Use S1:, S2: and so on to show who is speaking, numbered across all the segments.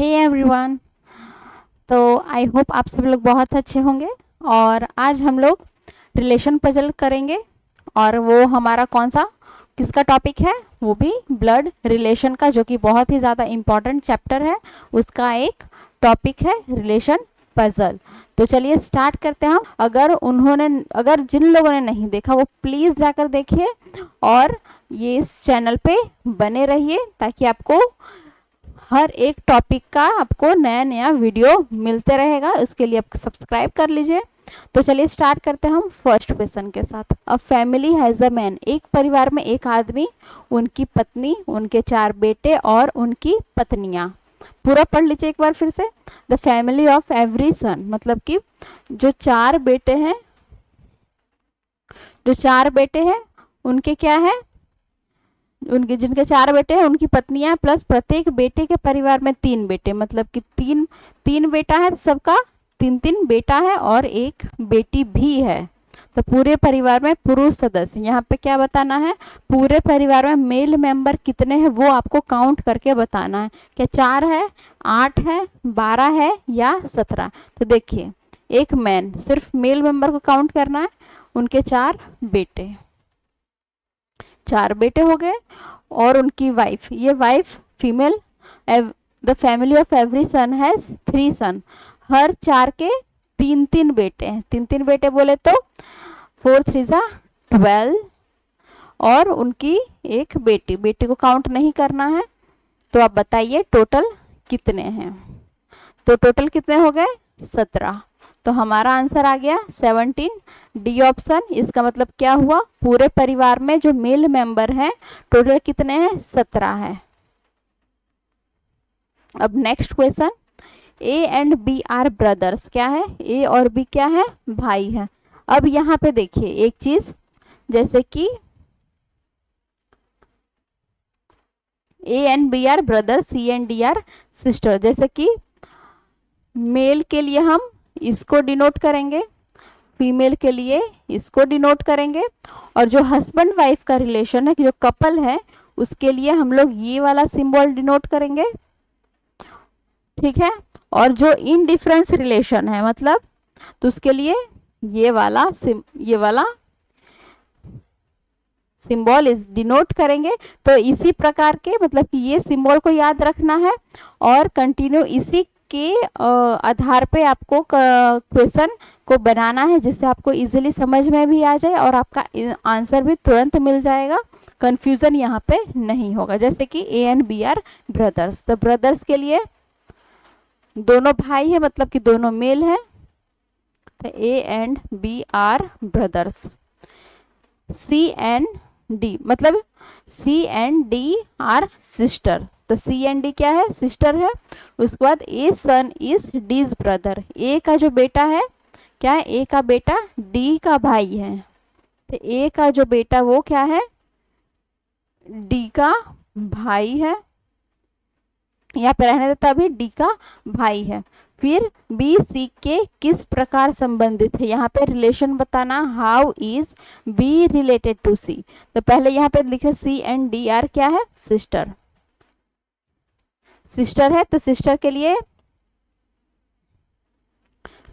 S1: Hey everyone. तो I hope आप सब लोग बहुत अच्छे होंगे। और आज हम लोग रिलेशन पजल करेंगे। और वो हमारा कौन सा किसका टॉपिक है? वो भी ब्लड रिलेशन का, जो कि बहुत ही ज़्यादा इम्पॉर्टेंट चैप्टर है। उसका एक टॉपिक है रिलेशन पजल। तो चलिए स्टार्ट करते हैं हम। अगर जिन लोगों ने नहीं देखा वो प्लीज़ जाकर देखिए और ये इस चैनल पे बने रहिए, ताकि आपको हर एक टॉपिक का आपको नया नया वीडियो मिलते रहेगा। उसके लिए आप सब्सक्राइब कर लीजिए। तो चलिए स्टार्ट करते हैं हम फर्स्ट क्वेश्चन के साथ। A family has a man, एक परिवार में एक आदमी, उनकी पत्नी, उनके 4 बेटे और उनकी पत्नियां। पूरा पढ़ लीजिए एक बार फिर से। द फैमिली ऑफ एवरी सन, मतलब कि जो 4 बेटे हैं, उनके क्या है, उनके जिनके 4 बेटे हैं उनकी पत्नियां, प्लस प्रत्येक बेटे के परिवार में 3 बेटे, मतलब कि तीन बेटा है, तो सबका 3 बेटा है और एक बेटी भी है। तो पूरे परिवार में पुरुष सदस्य, यहाँ पे क्या बताना है, पूरे परिवार में मेल मेंबर कितने हैं वो आपको काउंट करके बताना है। क्या 4 है, 8 है, 12 है या 17? तो देखिए, एक मैन, सिर्फ मेल मेंबर को काउंट करना है, उनके 4 बेटे, 4 बेटे हो गए, और उनकी वाइफ, ये wife female. The family of every son has 3 son, हर 4 के 3 बेटे हैं। 3 बेटे बोले तो 4 3 12, और उनकी एक बेटी को काउंट नहीं करना है। तो आप बताइए टोटल कितने हैं? तो टोटल कितने हो गए? 17। तो हमारा आंसर आ गया 17, डी ऑप्शन। इसका मतलब क्या हुआ, पूरे परिवार में जो मेल मेंबर हैं टोटल कितने हैं? 17 है। अब next question, A and B are brothers, क्या है, ए और बी क्या है, भाई है। अब यहाँ पे देखिए एक चीज, जैसे कि A and B are brother, C and D are sister. जैसे कि मेल के लिए हम इसको डिनोट करेंगे, फीमेल के लिए इसको डिनोट करेंगे, और जो हस्बैंड वाइफ का रिलेशन है, जो कपल है, उसके लिए हम लोग ये वाला सिंबल डिनोट करेंगे, ठीक है। और जो इनडिफरेंस रिलेशन है, मतलब तो उसके लिए ये वाला सिंबल इस डिनोट करेंगे। तो इसी प्रकार के, मतलब कि ये सिंबल को याद रखना है और कंटिन्यू इसी के आधार पे आपको क्वेश्चन को बनाना है, जिससे आपको इजीली समझ में भी आ जाए और आपका आंसर भी तुरंत मिल जाएगा, कंफ्यूजन यहाँ पे नहीं होगा। जैसे कि A and B are brothers, तो ब्रदर्स के लिए दोनों भाई है, मतलब कि दोनों मेल है, तो A and B are brothers. C and D, मतलब C and D are sister, तो सी एंड डी क्या है, सिस्टर है। उसके बाद ए सन इज डीज ब्रदर, ए का जो बेटा है क्या है, ए का बेटा डी का भाई है, तो ए का जो बेटा वो क्या है, डी का भाई है। यहाँ पे रहने देता, अभी डी का भाई है। फिर बी सी के किस प्रकार संबंधित है, यहाँ पे रिलेशन बताना, how is B related to C. तो पहले यहाँ पे लिखे सी एंड डी आर क्या है, सिस्टर है। तो सिस्टर के लिए,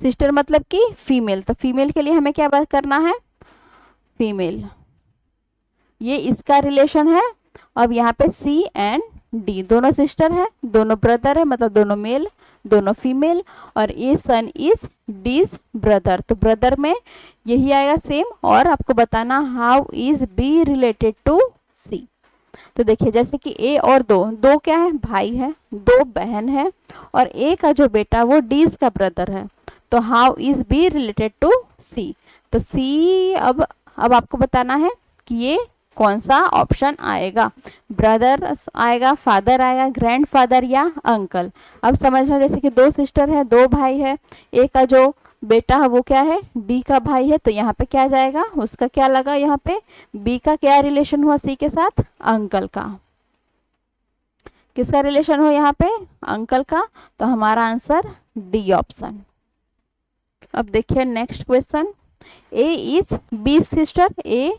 S1: सिस्टर मतलब कि फीमेल, तो फीमेल के लिए हमें क्या बात करना है, फीमेल, ये इसका रिलेशन है। अब यहाँ पे सी एंड डी दोनों सिस्टर है, दोनों ब्रदर है, मतलब दोनों मेल, दोनों फीमेल, और A son is D's brother, तो ब्रदर में यही आएगा सेम। और आपको बताना how is B related to C. तो देखिए, जैसे कि ए और दो क्या है, भाई है, 2 बहन है, और ए का जो बेटा वो डीज का ब्रदर है, तो how is B related to C. तो सी, अब आपको बताना है कि ये कौन सा ऑप्शन आएगा, ब्रदर आएगा, फादर आएगा, ग्रैंडफादर या अंकल। अब समझना, जैसे कि 2 सिस्टर है, 2 भाई है, ए का जो बेटा है वो क्या है, डी का भाई है, तो यहाँ पे क्या जाएगा, उसका क्या लगा, यहाँ पे बी का क्या रिलेशन हुआ सी के साथ, अंकल का। किसका रिलेशन हो यहाँ पे, अंकल का। तो हमारा आंसर डी ऑप्शन। अब देखिए next question, A is B sister, A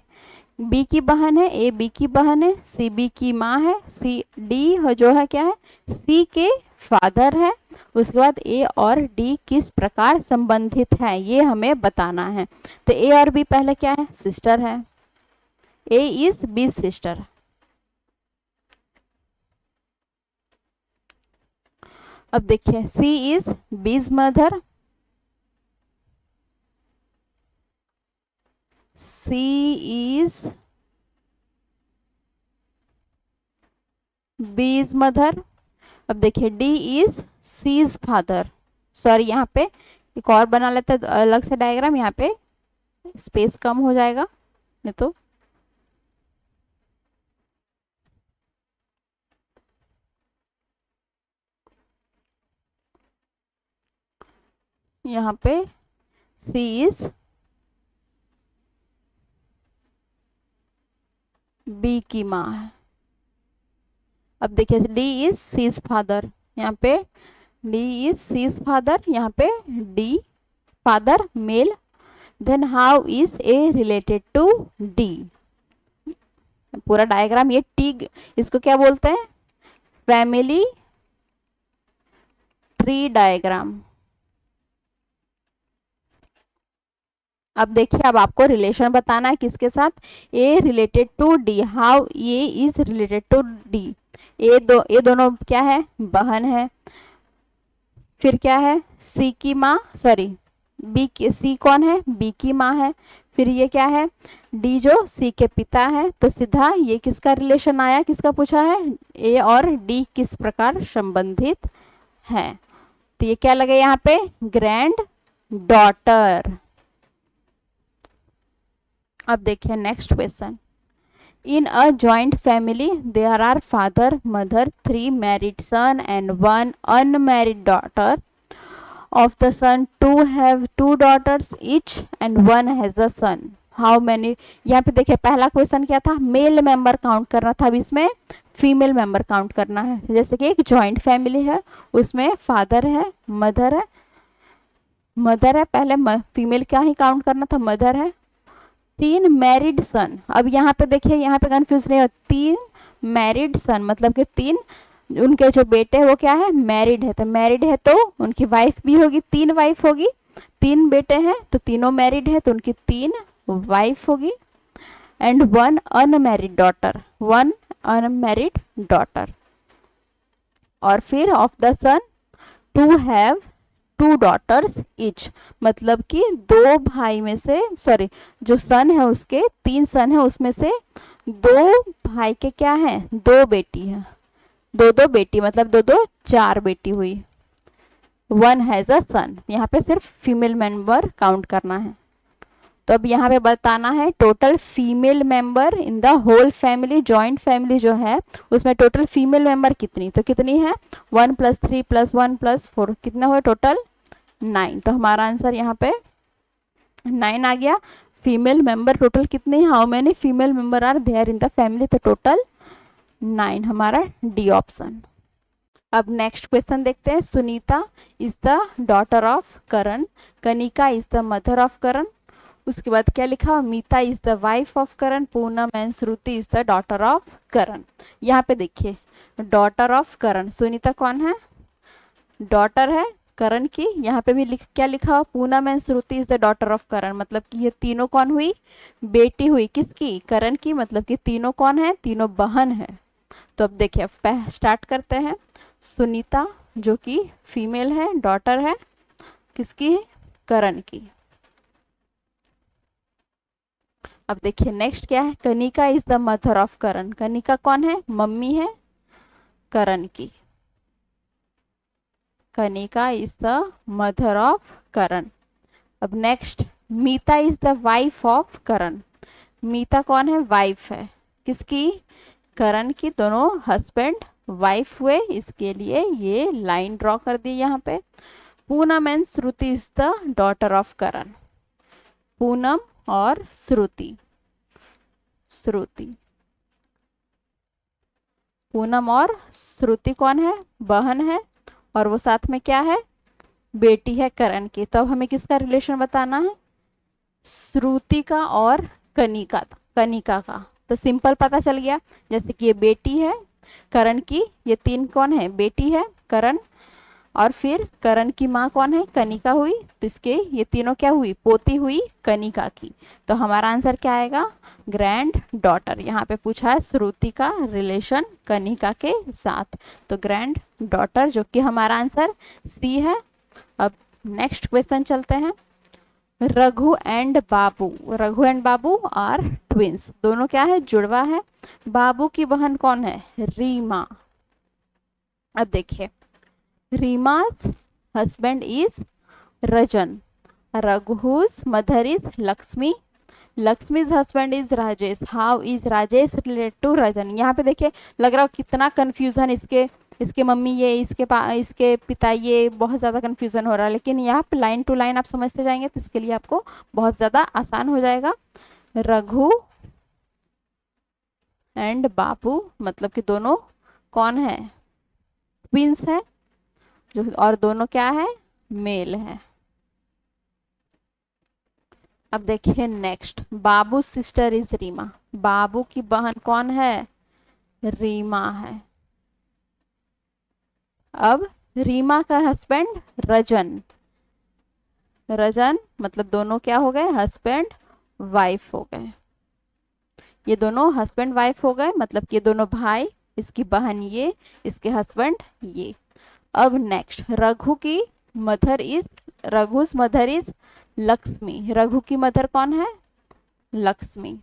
S1: B की बहन है, ए बी की बहन है, सी बी की माँ है, सी डी जो है क्या है, सी के फादर है, उसके बाद ए और डी किस प्रकार संबंधित है ये हमें बताना है। तो ए और बी पहले क्या है, सिस्टर है, ए इज बी सिस्टर। अब देखिए C is B's mother, C is B's mother. अब देखिए D is C's father, sorry यहाँ पे एक और बना लेते हैं अलग से डायग्राम, यहाँ पे स्पेस कम हो जाएगा नहीं तो। यहाँ पे सी इज बी की माँ है। अब देखिए डी इज सीज फादर, यहाँ पे डी इज सीज फादर, यहाँ पे D father male. Then how is A related to D, पूरा डायग्राम ये टी, इसको क्या बोलते हैं, फैमिली ट्री डायग्राम। अब देखिए अब आपको रिलेशन बताना है किसके साथ, A related to D, how A is related to D. ये दोनों क्या है, बहन है। फिर क्या है, सी की माँ, सॉरी बी की, सी कौन है, बी की माँ है। फिर ये क्या है, डी जो सी के पिता है। तो सीधा ये किसका रिलेशन आया, किसका पूछा है, ए और डी किस प्रकार संबंधित है। तो ये क्या लगे यहाँ पे, ग्रैंड डॉटर। अब देखिए next question, in a joint family there are father mother 3 married son and 1 unmarried daughter. Of the son 2 have 2 daughters each and 1 has a son. How many, यहाँ पे देखिए पहला क्वेश्चन क्या था, मेल मेंबर काउंट करना था, अब इसमें फीमेल मेंबर काउंट करना है। जैसे कि एक जॉइंट फैमिली है, उसमें फादर है, मदर है, पहले फीमेल क्या ही काउंट करना था, मदर है, 3 मैरिड सन। अब यहाँ पे देखिए, यहाँ पे कंफ्यूज नहीं हो, 3 मैरिड सन मतलब कि 3 उनके जो बेटे हैं वो क्या है, मैरिड है। तो मैरिड है तो उनकी वाइफ भी होगी, 3 वाइफ होगी, 3 बेटे हैं तो तीनों मैरिड है तो उनकी 3 वाइफ होगी। And 1 unmarried daughter, 1 unmarried daughter. और फिर of the son 2 have 2 daughters each, मतलब कि 2 भाई में से, सॉरी जो सन है उसके 3 सन है, उसमें से 2 भाई के क्या है, 2 बेटी है, 2 बेटी मतलब 2 4 बेटी हुई। 1 हैज अ सन, यहाँ पे सिर्फ फीमेल मेंबर काउंट करना है। तो अब यहाँ पे बताना है total female member in the whole family, joint family जो है उसमें टोटल फीमेल मेंबर कितनी, तो कितनी है 1 + 3 + 1 + 4, कितना हुआ टोटल 9। तो हमारा आंसर यहाँ पे 9 आ गया। फीमेल मेंबर टोटल कितने, how many female member are there in the family, तो टोटल 9, हमारा डी ऑप्शन। अब नेक्स्ट क्वेश्चन देखते हैं, Sunita is the daughter of Karan, Kanika is the mother of Karan. उसके बाद क्या लिखा, Meeta is the wife of Karan, Poonam and Shruti is the daughter of Karan. यहाँ पे देखिए डॉटर ऑफ करण, सुनीता कौन है, डॉटर है करण की। यहाँ पे भी क्या लिखा हुआ, Poonam and Shruti is the daughter of Karan, मतलब कि ये तीनों कौन हुई, बेटी हुई किसकी, करण की, मतलब कि तीनों कौन है, तीनों बहन है। तो अब देखिए स्टार्ट करते हैं, सुनीता जो कि फीमेल है, डॉटर है किसकी, करण की। अब देखिए नेक्स्ट क्या है, Kanika is the mother of Karan, Kanika कौन है, मम्मी है करण की, Kanika is the mother of Karan. अब next Meeta is the wife of Karan, Meeta कौन है, वाइफ है किसकी, करण की, दोनों हस्बैंड वाइफ हुए, इसके लिए ये लाइन ड्रॉ कर दी यहाँ पे। Poonam and Shruti is the daughter of Karan, Poonam और श्रुति, पूनम और श्रुति कौन है, बहन है, और वो साथ में क्या है, बेटी है करण की। तो अब हमें किसका रिलेशन बताना है, श्रुति का और कनिका का। तो सिंपल पता चल गया, जैसे कि ये बेटी है करण की, ये 3 कौन है, बेटी है करण, और फिर करण की माँ कौन है, कनिका हुई, तो इसके ये तीनों क्या हुई, पोती हुई कनिका की। तो हमारा आंसर क्या आएगा, ग्रैंड डॉटर। यहाँ पे पूछा है श्रुति का रिलेशन कनिका के साथ, तो ग्रैंड डॉटर, जो कि हमारा आंसर सी है। अब नेक्स्ट क्वेश्चन चलते हैं। Raghu and Babu, Raghu and Babu are twins, दोनों क्या है, जुड़वा है। बाबू की बहन कौन है, रीमा। अब देखिए, रीमा's husband is Rajan. Raghu's mother is Lakshmi. Lakshmi's husband is Rajesh. How is Rajesh related to Rajan? यहाँ पे देखिए, लग रहा है कितना कंफ्यूजन, इसके मम्मी ये, इसके पिता ये, बहुत ज़्यादा कंफ्यूजन हो रहा है, लेकिन यहाँ पे लाइन टू लाइन आप समझते जाएंगे तो इसके लिए आपको बहुत ज़्यादा आसान हो जाएगा। रघु एंड बाबू मतलब कि दोनों कौन है, ट्विंस है, जो और दोनों क्या है, मेल है। अब देखिए next, Babu sister is Reema, Babu की बहन कौन है, रीमा है। अब रीमा का हस्बैंड रजन, रजन मतलब दोनों क्या हो गए, हस्बैंड वाइफ हो गए। ये दोनों हस्बैंड वाइफ हो गए, मतलब कि ये दोनों भाई, इसकी बहन ये, इसके हस्बैंड ये। अब नेक्स्ट, रघु की mother is, Raghu's mother is Lakshmi, Raghu की मदर कौन है, लक्ष्मी।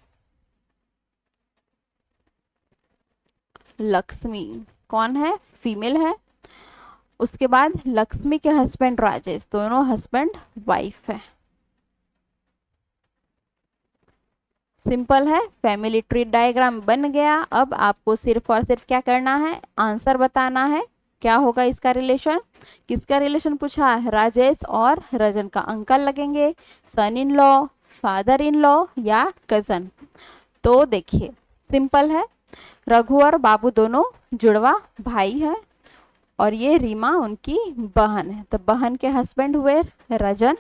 S1: लक्ष्मी कौन है, फीमेल है। उसके बाद लक्ष्मी के हस्बैंड राजेश, दोनों हस्बैंड वाइफ है। सिंपल है, फैमिली ट्री डायग्राम बन गया। अब आपको सिर्फ और सिर्फ क्या करना है, आंसर बताना है, क्या होगा इसका रिलेशन। किसका रिलेशन पूछा है, राजेश और रजन का, अंकल लगेंगे, son in law, father in law या कजन। तो देखिए सिंपल है, रघु और बाबू दोनों जुड़वा भाई है, और ये रीमा उनकी बहन है, तो बहन के हस्बैंड हुए रजन।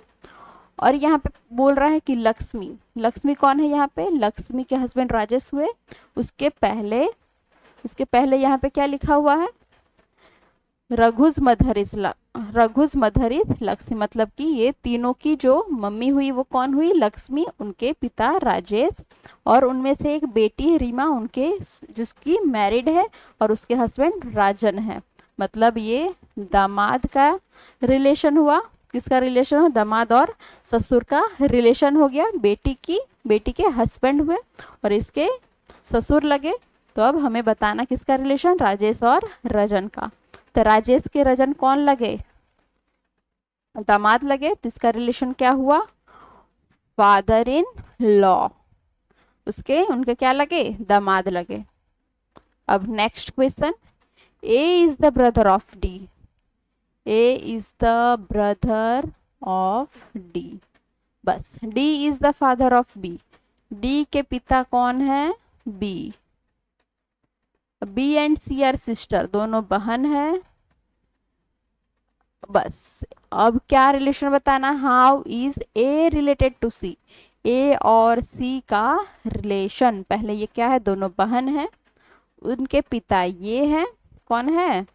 S1: और यहाँ पे बोल रहा है कि लक्ष्मी, लक्ष्मी कौन है, यहाँ पे लक्ष्मी के हस्बैंड राजेश हुए। उसके पहले यहाँ पे क्या लिखा हुआ है, रघुज मदर इज लक्ष्मी, मतलब कि ये तीनों की जो मम्मी हुई वो कौन हुई, लक्ष्मी, उनके पिता राजेश, और उनमें से एक बेटी है रीमा, उनके जिसकी मैरिड है, और उसके हस्बैंड राजन है। मतलब ये दामाद का रिलेशन हुआ, किसका रिलेशन हो, दामाद और ससुर का रिलेशन हो गया। बेटी के हस्बैंड हुए और इसके ससुर लगे। तो अब हमें बताना किसका रिलेशन, राजेश और रजन का। तो राजेश के रजन कौन लगे, दामाद लगे, तो इसका रिलेशन क्या हुआ, फादर इन लॉ, उनके क्या लगे, दामाद लगे। अब next question, A is the brother of D, A is the brother of D, बस D is the father of B, D के पिता कौन है, B. B and C are sister, दोनों बहन है। बस अब क्या रिलेशन बताना, how is A related to C, A और सी का रिलेशन। पहले ये क्या है, दोनों बहन है, उनके पिता ये हैं, कौन है,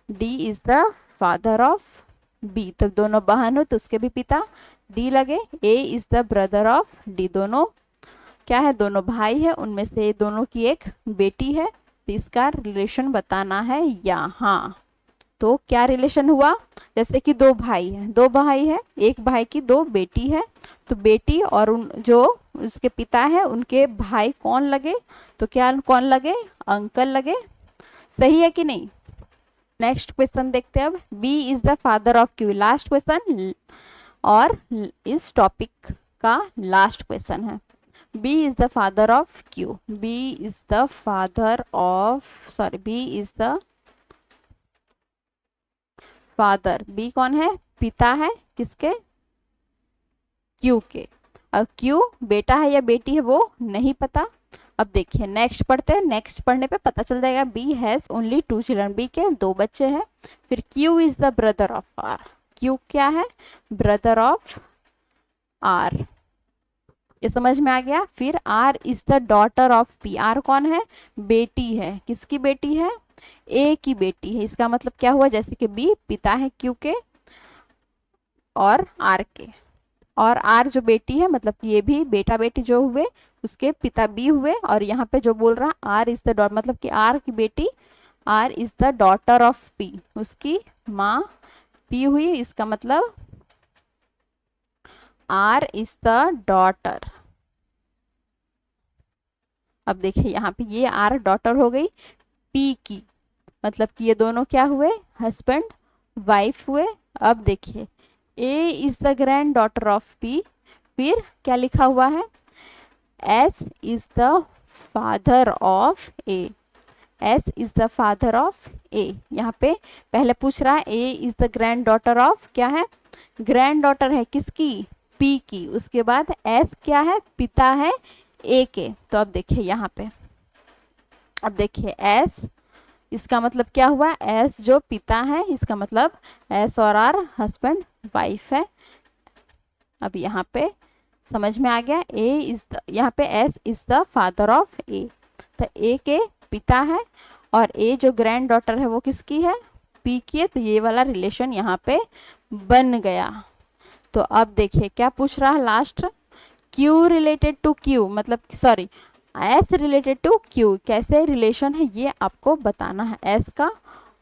S1: D is the father of B, तो दोनों बहन हो तो उसके भी पिता डी लगे। A is the brother of D, दोनों क्या है, दोनों भाई है, उनमें से दोनों की एक बेटी है, तो इसका रिलेशन बताना है यहाँ। तो क्या रिलेशन हुआ, जैसे कि दो भाई है, एक भाई की दो बेटी है, तो बेटी और उन जो उसके पिता है उनके भाई कौन लगे, तो क्या कौन लगे, अंकल लगे। सही है कि नहीं। नेक्स्ट क्वेश्चन देखते हैं अब, B is the father of Q, last question और इस टॉपिक का लास्ट क्वेश्चन है। B is the father of Q. B is the father of, sorry, B is the father. B कौन है, पिता है, किसके, Q के। अब Q बेटा है या बेटी है वो नहीं पता। अब देखिए नेक्स्ट पढ़ते हैं, नेक्स्ट पढ़ने पे पता चल जाएगा। B has only 2 children, B के 2 बच्चे हैं। फिर Q is the brother of R, Q क्या है, ब्रदर ऑफ R, ये समझ में आ गया। फिर R is the daughter of P, R कौन है, बेटी है, किसकी बेटी है, ए की बेटी है, इसका मतलब क्या हुआ, जैसे कि बी पिता है क्यू के और आर के, और आर जो बेटी है मतलब ये भी बेटा बेटी जो हुए उसके पिता बी हुए, और यहाँ पे जो बोल रहा आर इज द डॉटर, मतलब कि आर की बेटी R is the daughter of P, उसकी माँ पी हुई, इसका मतलब आर इज द डॉटर। अब देखिए यहाँ पे ये आर डॉटर हो गई पी की, मतलब कि ये दोनों क्या हुए, हस्बैंड वाइफ हुए। अब देखिए A is the granddaughter of P, फिर क्या लिखा हुआ है, S is the father of A, S is the father of A. यहाँ पे पहले पूछ रहा है A is the granddaughter of, क्या है, ग्रैंड डॉटर है किसकी, पी की, उसके बाद एस क्या है, पिता है ए के। तो अब देखिए यहाँ पे, अब देखिए एस, इसका मतलब क्या हुआ, एस जो पिता है, इसका मतलब एस और आर हस्बैंड वाइफ है। अब यहाँ पे समझ में आ गया, ए इज द, यहाँ पे S is the father of A, तो ए के पिता है, और ए जो ग्रैंड डॉटर है वो किसकी है, पी की है, तो ये वाला रिलेशन यहाँ पे बन गया। तो अब देखिए क्या पूछ रहा है last, Q related to Q, मतलब sorry S related to Q, कैसे रिलेशन है ये आपको बताना है, एस का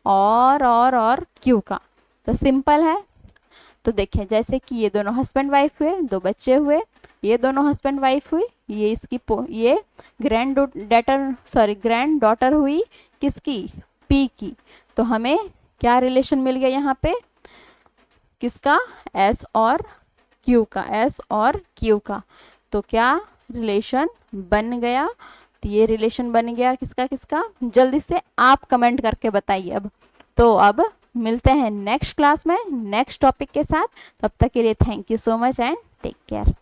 S1: और क्यू का। तो सिंपल है, तो देखिए जैसे कि ये दोनों हस्बैंड वाइफ हुए, दो बच्चे हुए, ये दोनों हस्बैंड वाइफ हुई, ये इसकी ये ग्रैंड डॉटर हुई किसकी, पी की। तो हमें क्या रिलेशन मिल गया यहाँ पे, किसका, एस और क्यू का, एस और क्यू का। तो क्या रिलेशन बन गया, तो ये रिलेशन बन गया किसका किसका, जल्दी से आप कमेंट करके बताइए। अब तो अब मिलते हैं नेक्स्ट क्लास में नेक्स्ट टॉपिक के साथ, तब तक के लिए thank you so much and take care.